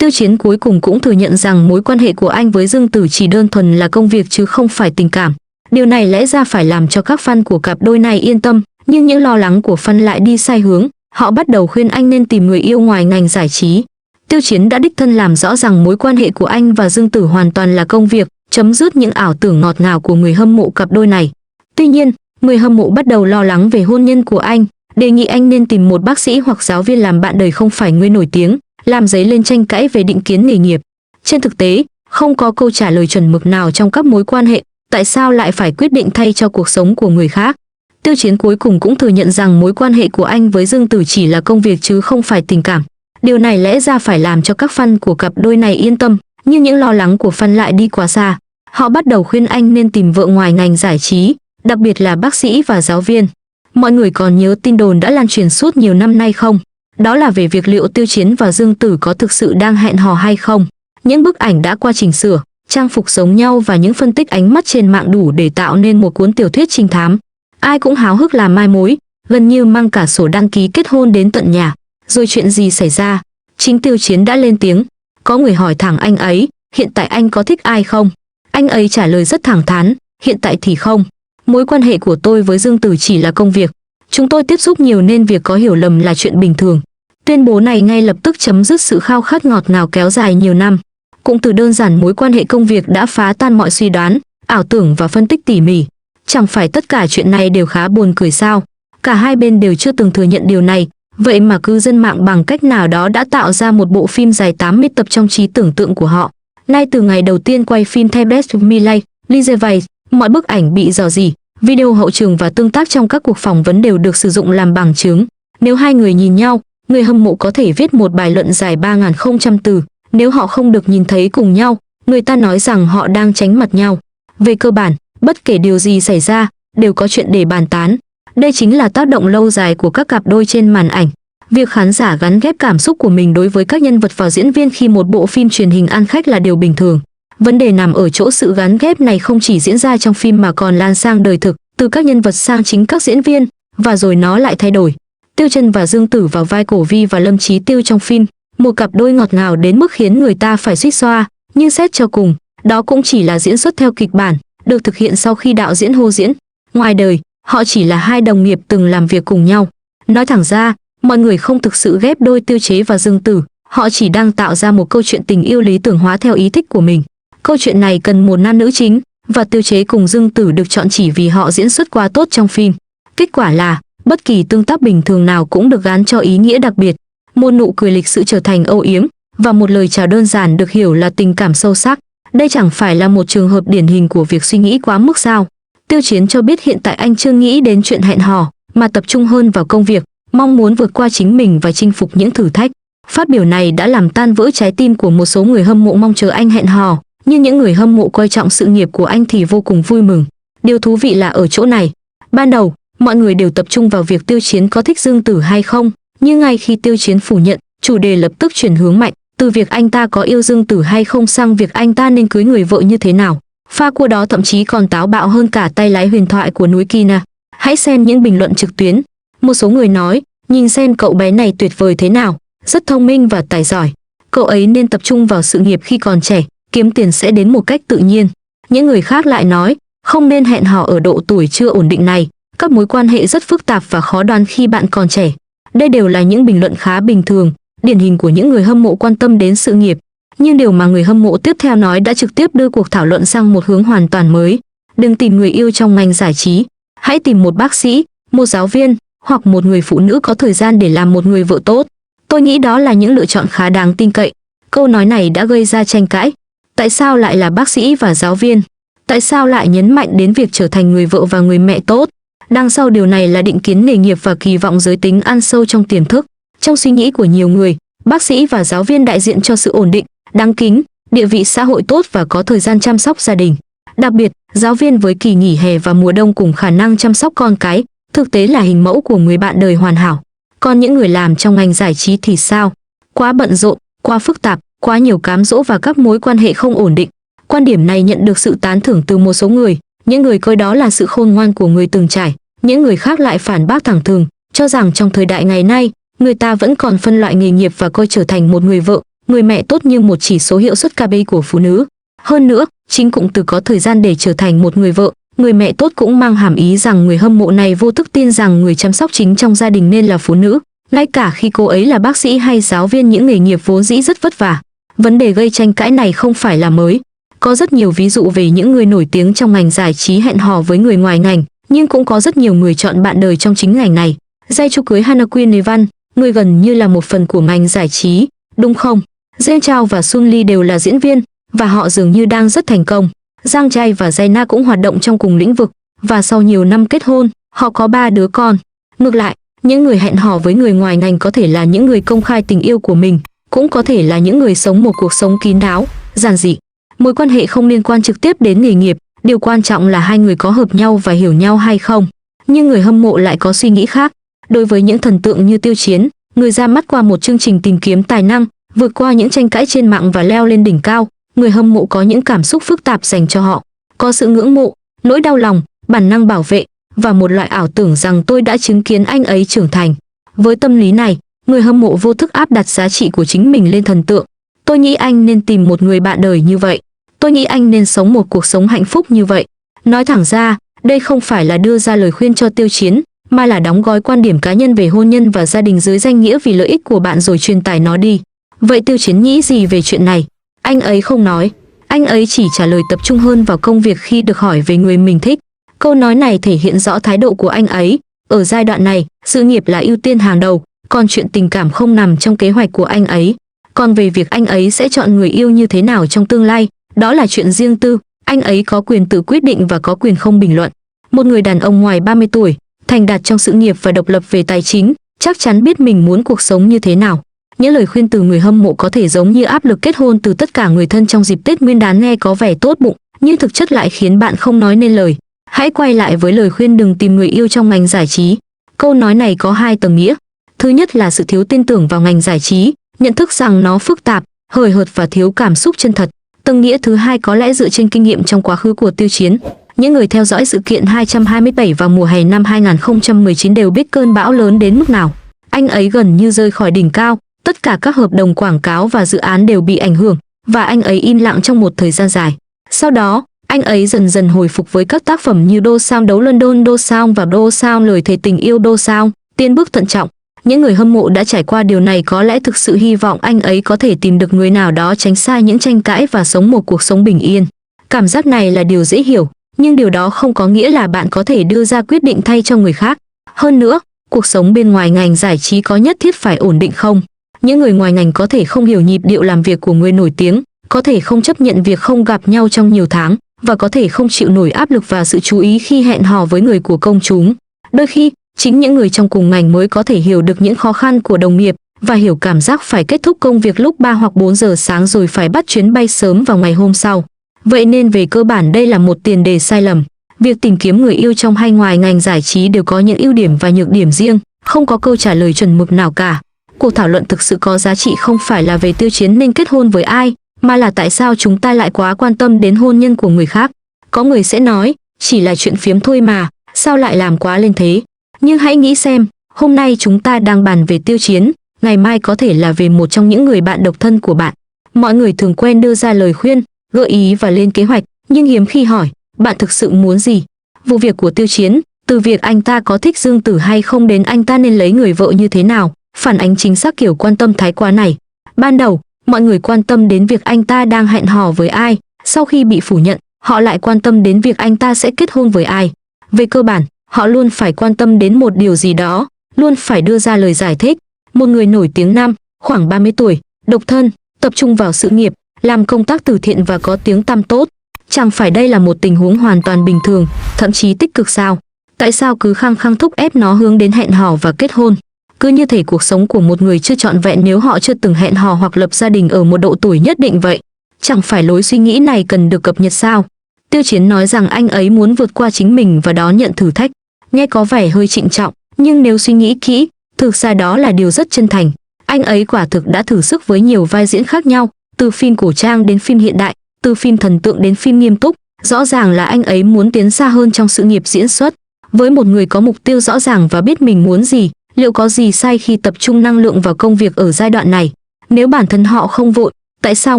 Tiêu Chiến cuối cùng cũng thừa nhận rằng mối quan hệ của anh với Dương Tử chỉ đơn thuần là công việc chứ không phải tình cảm. Điều này lẽ ra phải làm cho các fan của cặp đôi này yên tâm, nhưng những lo lắng của fan lại đi sai hướng. Họ bắt đầu khuyên anh nên tìm người yêu ngoài ngành giải trí. Tiêu Chiến đã đích thân làm rõ rằng mối quan hệ của anh và Dương Tử hoàn toàn là công việc, chấm dứt những ảo tưởng ngọt ngào của người hâm mộ cặp đôi này. Tuy nhiên, người hâm mộ bắt đầu lo lắng về hôn nhân của anh, đề nghị anh nên tìm một bác sĩ hoặc giáo viên làm bạn đời không phải người nổi tiếng, làm dấy lên tranh cãi về định kiến nghề nghiệp. Trên thực tế, không có câu trả lời chuẩn mực nào trong các mối quan hệ, tại sao lại phải quyết định thay cho cuộc sống của người khác. Tiêu Chiến cuối cùng cũng thừa nhận rằng mối quan hệ của anh với Dương Tử chỉ là công việc chứ không phải tình cảm. Điều này lẽ ra phải làm cho các fan của cặp đôi này yên tâm, nhưng những lo lắng của fan lại đi quá xa. Họ bắt đầu khuyên anh nên tìm vợ ngoài ngành giải trí, đặc biệt là bác sĩ và giáo viên. Mọi người còn nhớ tin đồn đã lan truyền suốt nhiều năm nay không? Đó là về việc liệu Tiêu Chiến và Dương Tử có thực sự đang hẹn hò hay không. Những bức ảnh đã qua chỉnh sửa, trang phục giống nhau và những phân tích ánh mắt trên mạng đủ để tạo nên một cuốn tiểu thuyết trinh thám. Ai cũng háo hức làm mai mối, gần như mang cả sổ đăng ký kết hôn đến tận nhà. Rồi chuyện gì xảy ra? Chính Tiêu Chiến đã lên tiếng. Có người hỏi thẳng anh ấy, hiện tại anh có thích ai không? Anh ấy trả lời rất thẳng thắn, hiện tại thì không. Mối quan hệ của tôi với Dương Tử chỉ là công việc. Chúng tôi tiếp xúc nhiều nên việc có hiểu lầm là chuyện bình thường. Tuyên bố này ngay lập tức chấm dứt sự khao khát ngọt ngào kéo dài nhiều năm. Cũng từ đơn giản mối quan hệ công việc đã phá tan mọi suy đoán, ảo tưởng và phân tích tỉ mỉ. Chẳng phải tất cả chuyện này đều khá buồn cười sao? Cả hai bên đều chưa từng thừa nhận điều này, vậy mà cư dân mạng bằng cách nào đó đã tạo ra một bộ phim dài 80 tập trong trí tưởng tượng của họ. Ngay từ ngày đầu tiên quay phim The Best of Me Life, Lise Weiss, mọi bức ảnh bị rò rỉ, video hậu trường và tương tác trong các cuộc phỏng vấn đều được sử dụng làm bằng chứng. Nếu hai người nhìn nhau, người hâm mộ có thể viết một bài luận dài 3.000 từ. Nếu họ không được nhìn thấy cùng nhau, người ta nói rằng họ đang tránh mặt nhau. Về cơ bản, bất kể điều gì xảy ra, đều có chuyện để bàn tán. Đây chính là tác động lâu dài của các cặp đôi trên màn ảnh. Việc khán giả gắn ghép cảm xúc của mình đối với các nhân vật và diễn viên khi một bộ phim truyền hình ăn khách là điều bình thường. Vấn đề nằm ở chỗ sự gắn ghép này không chỉ diễn ra trong phim mà còn lan sang đời thực, từ các nhân vật sang chính các diễn viên, và rồi nó lại thay đổi. Tiêu Chân và Dương Tử vào vai Cổ Vi và Lâm Chí Tiêu trong phim, một cặp đôi ngọt ngào đến mức khiến người ta phải suýt xoa, nhưng xét cho cùng, đó cũng chỉ là diễn xuất theo kịch bản, được thực hiện sau khi đạo diễn hô diễn. Ngoài đời, họ chỉ là hai đồng nghiệp từng làm việc cùng nhau. Nói thẳng ra, mọi người không thực sự ghép đôi Tiêu Chế và Dương Tử, họ chỉ đang tạo ra một câu chuyện tình yêu lý tưởng hóa theo ý thích của mình. Câu chuyện này cần một nam nữ chính, và Tiêu Chế cùng Dương Tử được chọn chỉ vì họ diễn xuất quá tốt trong phim. Kết quả là, bất kỳ tương tác bình thường nào cũng được gán cho ý nghĩa đặc biệt. Một nụ cười lịch sự trở thành âu yếm, và một lời chào đơn giản được hiểu là tình cảm sâu sắc. Đây chẳng phải là một trường hợp điển hình của việc suy nghĩ quá mức sao? Tiêu Chiến cho biết hiện tại anh chưa nghĩ đến chuyện hẹn hò, mà tập trung hơn vào công việc, mong muốn vượt qua chính mình và chinh phục những thử thách. Phát biểu này đã làm tan vỡ trái tim của một số người hâm mộ mong chờ anh hẹn hò, nhưng những người hâm mộ coi trọng sự nghiệp của anh thì vô cùng vui mừng. Điều thú vị là ở chỗ này. Ban đầu, mọi người đều tập trung vào việc Tiêu Chiến có thích Dương Tử hay không, nhưng ngay khi Tiêu Chiến phủ nhận, chủ đề lập tức chuyển hướng mạnh, từ việc anh ta có yêu Dương Tử hay không sang việc anh ta nên cưới người vợ như thế nào. Pha cua đó thậm chí còn táo bạo hơn cả tay lái huyền thoại của núi Kina. Hãy xem những bình luận trực tuyến. Một số người nói, nhìn xem cậu bé này tuyệt vời thế nào, rất thông minh và tài giỏi. Cậu ấy nên tập trung vào sự nghiệp khi còn trẻ, kiếm tiền sẽ đến một cách tự nhiên. Những người khác lại nói, không nên hẹn hò ở độ tuổi chưa ổn định này. Các mối quan hệ rất phức tạp và khó đoán khi bạn còn trẻ. Đây đều là những bình luận khá bình thường, điển hình của những người hâm mộ quan tâm đến sự nghiệp. Nhưng điều mà người hâm mộ tiếp theo nói đã trực tiếp đưa cuộc thảo luận sang một hướng hoàn toàn mới. Đừng tìm người yêu trong ngành giải trí. Hãy tìm một bác sĩ, một giáo viên, hoặc một người phụ nữ có thời gian để làm một người vợ tốt. Tôi nghĩ đó là những lựa chọn khá đáng tin cậy. Câu nói này đã gây ra tranh cãi. Tại sao lại là bác sĩ và giáo viên? Tại sao lại nhấn mạnh đến việc trở thành người vợ và người mẹ tốt? Đằng sau điều này là định kiến nghề nghiệp và kỳ vọng giới tính ăn sâu trong tiềm thức. Trong suy nghĩ của nhiều người, bác sĩ và giáo viên đại diện cho sự ổn định, đáng kính, địa vị xã hội tốt và có thời gian chăm sóc gia đình. Đặc biệt, giáo viên với kỳ nghỉ hè và mùa đông cùng khả năng chăm sóc con cái, thực tế là hình mẫu của người bạn đời hoàn hảo. Còn những người làm trong ngành giải trí thì sao? Quá bận rộn, quá phức tạp, quá nhiều cám dỗ và các mối quan hệ không ổn định. Quan điểm này nhận được sự tán thưởng từ một số người, những người coi đó là sự khôn ngoan của người từng trải, những người khác lại phản bác thẳng thừng, cho rằng trong thời đại ngày nay, người ta vẫn còn phân loại nghề nghiệp và coi trở thành một người vợ, người mẹ tốt như một chỉ số hiệu suất KPI của phụ nữ. Hơn nữa, chính cụm từ có thời gian để trở thành một người vợ, người mẹ tốt cũng mang hàm ý rằng người hâm mộ này vô thức tin rằng người chăm sóc chính trong gia đình nên là phụ nữ, ngay cả khi cô ấy là bác sĩ hay giáo viên, những nghề nghiệp vốn dĩ rất vất vả. Vấn đề gây tranh cãi này không phải là mới. Có rất nhiều ví dụ về những người nổi tiếng trong ngành giải trí hẹn hò với người ngoài ngành, nhưng cũng có rất nhiều người chọn bạn đời trong chính ngành này. Giai Chu cưới Hannah Queen Evan, người gần như là một phần của ngành giải trí, đúng không? Jae Chao và Sun Lee đều là diễn viên, và họ dường như đang rất thành công. Giang Trai và Jaina cũng hoạt động trong cùng lĩnh vực, và sau nhiều năm kết hôn, họ có 3 đứa con. Ngược lại, những người hẹn hò với người ngoài ngành có thể là những người công khai tình yêu của mình, cũng có thể là những người sống một cuộc sống kín đáo, giản dị. Mối quan hệ không liên quan trực tiếp đến nghề nghiệp, điều quan trọng là hai người có hợp nhau và hiểu nhau hay không. Nhưng người hâm mộ lại có suy nghĩ khác. Đối với những thần tượng như Tiêu Chiến, người ra mắt qua một chương trình tìm kiếm tài năng, vượt qua những tranh cãi trên mạng và leo lên đỉnh cao, người hâm mộ có những cảm xúc phức tạp dành cho họ. Có sự ngưỡng mộ, nỗi đau lòng, bản năng bảo vệ, và một loại ảo tưởng rằng tôi đã chứng kiến anh ấy trưởng thành. Với tâm lý này, người hâm mộ vô thức áp đặt giá trị của chính mình lên thần tượng. Tôi nghĩ anh nên tìm một người bạn đời như vậy. Tôi nghĩ anh nên sống một cuộc sống hạnh phúc như vậy. Nói thẳng ra, đây không phải là đưa ra lời khuyên cho Tiêu Chiến, mà là đóng gói quan điểm cá nhân về hôn nhân và gia đình dưới danh nghĩa vì lợi ích của bạn rồi truyền tải nó đi. Vậy Tiêu Chiến nghĩ gì về chuyện này? Anh ấy không nói. Anh ấy chỉ trả lời tập trung hơn vào công việc khi được hỏi về người mình thích. Câu nói này thể hiện rõ thái độ của anh ấy. Ở giai đoạn này, sự nghiệp là ưu tiên hàng đầu, còn chuyện tình cảm không nằm trong kế hoạch của anh ấy. Còn về việc anh ấy sẽ chọn người yêu như thế nào trong tương lai, đó là chuyện riêng tư, anh ấy có quyền tự quyết định và có quyền không bình luận. Một người đàn ông ngoài 30 tuổi, thành đạt trong sự nghiệp và độc lập về tài chính, chắc chắn biết mình muốn cuộc sống như thế nào. Những lời khuyên từ người hâm mộ có thể giống như áp lực kết hôn từ tất cả người thân trong dịp Tết Nguyên đán, nghe có vẻ tốt bụng, nhưng thực chất lại khiến bạn không nói nên lời. Hãy quay lại với lời khuyên đừng tìm người yêu trong ngành giải trí. Câu nói này có hai tầng nghĩa. Thứ nhất là sự thiếu tin tưởng vào ngành giải trí, nhận thức rằng nó phức tạp, hời hợt và thiếu cảm xúc chân thật. Tầng nghĩa thứ hai có lẽ dựa trên kinh nghiệm trong quá khứ của Tiêu Chiến. Những người theo dõi sự kiện 227 vào mùa hè năm 2019 đều biết cơn bão lớn đến mức nào. Anh ấy gần như rơi khỏi đỉnh cao, tất cả các hợp đồng quảng cáo và dự án đều bị ảnh hưởng, và anh ấy im lặng trong một thời gian dài. Sau đó, anh ấy dần dần hồi phục với các tác phẩm như Đô Sao Đấu London, Đô Sao và Đô Sao Lời Thề Tình Yêu, Đô Sao Tiến Bước Thận Trọng. Những người hâm mộ đã trải qua điều này có lẽ thực sự hy vọng anh ấy có thể tìm được người nào đó tránh xa những tranh cãi và sống một cuộc sống bình yên. Cảm giác này là điều dễ hiểu, nhưng điều đó không có nghĩa là bạn có thể đưa ra quyết định thay cho người khác. Hơn nữa, cuộc sống bên ngoài ngành giải trí có nhất thiết phải ổn định không? Những người ngoài ngành có thể không hiểu nhịp điệu làm việc của người nổi tiếng, có thể không chấp nhận việc không gặp nhau trong nhiều tháng, và có thể không chịu nổi áp lực và sự chú ý khi hẹn hò với người của công chúng. Đôi khi, chính những người trong cùng ngành mới có thể hiểu được những khó khăn của đồng nghiệp và hiểu cảm giác phải kết thúc công việc lúc 3 hoặc 4 giờ sáng rồi phải bắt chuyến bay sớm vào ngày hôm sau. Vậy nên về cơ bản đây là một tiền đề sai lầm. Việc tìm kiếm người yêu trong hay ngoài ngành giải trí đều có những ưu điểm và nhược điểm riêng, không có câu trả lời chuẩn mực nào cả. Cuộc thảo luận thực sự có giá trị không phải là về Tiêu Chiến nên kết hôn với ai, mà là tại sao chúng ta lại quá quan tâm đến hôn nhân của người khác. Có người sẽ nói, chỉ là chuyện phiếm thôi mà, sao lại làm quá lên thế. Nhưng hãy nghĩ xem, hôm nay chúng ta đang bàn về Tiêu Chiến, ngày mai có thể là về một trong những người bạn độc thân của bạn. Mọi người thường quen đưa ra lời khuyên, gợi ý và lên kế hoạch, nhưng hiếm khi hỏi, bạn thực sự muốn gì? Vụ việc của Tiêu Chiến, từ việc anh ta có thích Dương Tử hay không đến anh ta nên lấy người vợ như thế nào, phản ánh chính xác kiểu quan tâm thái quá này. Ban đầu, mọi người quan tâm đến việc anh ta đang hẹn hò với ai, sau khi bị phủ nhận, họ lại quan tâm đến việc anh ta sẽ kết hôn với ai. Về cơ bản, họ luôn phải quan tâm đến một điều gì đó, luôn phải đưa ra lời giải thích. Một người nổi tiếng nam, khoảng 30 tuổi, độc thân, tập trung vào sự nghiệp, làm công tác từ thiện và có tiếng tăm tốt. Chẳng phải đây là một tình huống hoàn toàn bình thường, thậm chí tích cực sao? Tại sao cứ khăng khăng thúc ép nó hướng đến hẹn hò và kết hôn? Cứ như thể cuộc sống của một người chưa trọn vẹn nếu họ chưa từng hẹn hò hoặc lập gia đình ở một độ tuổi nhất định vậy. Chẳng phải lối suy nghĩ này cần được cập nhật sao? Tiêu Chiến nói rằng anh ấy muốn vượt qua chính mình và đón nhận thử thách. Nghe có vẻ hơi trịnh trọng, nhưng nếu suy nghĩ kỹ, thực ra đó là điều rất chân thành. Anh ấy quả thực đã thử sức với nhiều vai diễn khác nhau, từ phim cổ trang đến phim hiện đại, từ phim thần tượng đến phim nghiêm túc. Rõ ràng là anh ấy muốn tiến xa hơn trong sự nghiệp diễn xuất. Với một người có mục tiêu rõ ràng và biết mình muốn gì, liệu có gì sai khi tập trung năng lượng vào công việc ở giai đoạn này? Nếu bản thân họ không vội, tại sao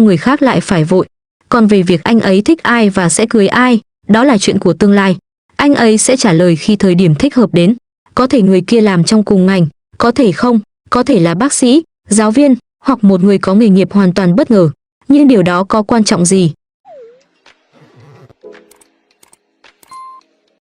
người khác lại phải vội? Còn về việc anh ấy thích ai và sẽ cưới ai, đó là chuyện của tương lai. Anh ấy sẽ trả lời khi thời điểm thích hợp đến. Có thể người kia làm trong cùng ngành, có thể không, có thể là bác sĩ, giáo viên, hoặc một người có nghề nghiệp hoàn toàn bất ngờ. Nhưng điều đó có quan trọng gì?